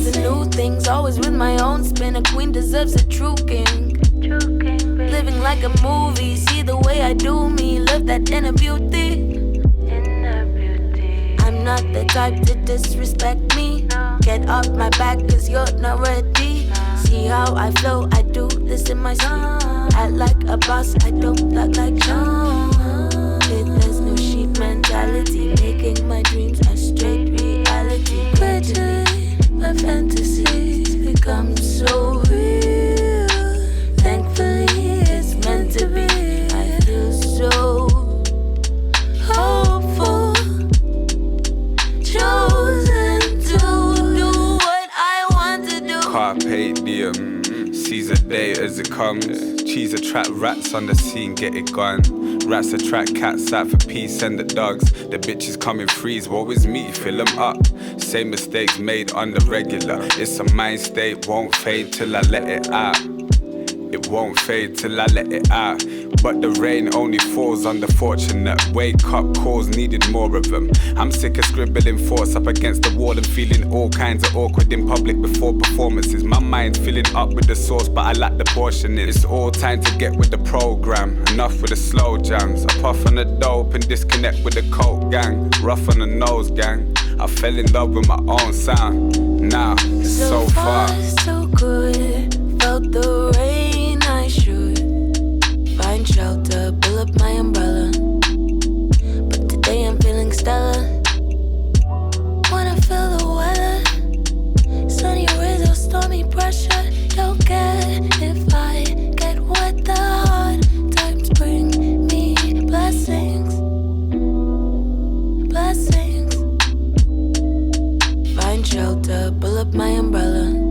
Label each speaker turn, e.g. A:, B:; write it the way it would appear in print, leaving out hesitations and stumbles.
A: the new things, always with my own spin. A queen deserves a true king. Living like a movie, see the way I do me. Love that inner beauty. I'm not the type to disrespect me. Get off my back cause you're not ready. See how I flow, I do this in my sleep. Act like a boss, I don't act like John. There's no sheep mentality, making my dreams a straight reality. Gradually, my fantasies become so real. Thankfully, it's meant to be. I feel so hopeful, chosen to do what I want to do.
B: Carpe diem, seize a day as it comes. Cheese attract rats on the scene, get it gone. Rats attract cats out for peace and the dogs. The bitches come in threes, woe is me, fill them up. Same mistakes made on the regular. It's a mind state, won't fade till I let it out. It won't fade till I let it out. But the rain only falls on the fortunate. Wake up calls, needed more of them. I'm sick of scribbling thoughts up against the wall and feeling all kinds of awkward in public before performances. My mind filling up with the sauce, but I lack the portioning. It's all time to get with the program. Enough with the slow jams. I puff on the dope and disconnect with the coke gang. Rough on the nose gang. I fell in love with my own sound. Now it's so far,
A: so good. Felt the rain, I should find shelter, pull up my umbrella. But today I'm feeling stellar. Wanna feel the weather, sunny rays or stormy pressure. You'll get if I get wet. The hard times bring me blessings, blessings. Find shelter, pull up my umbrella.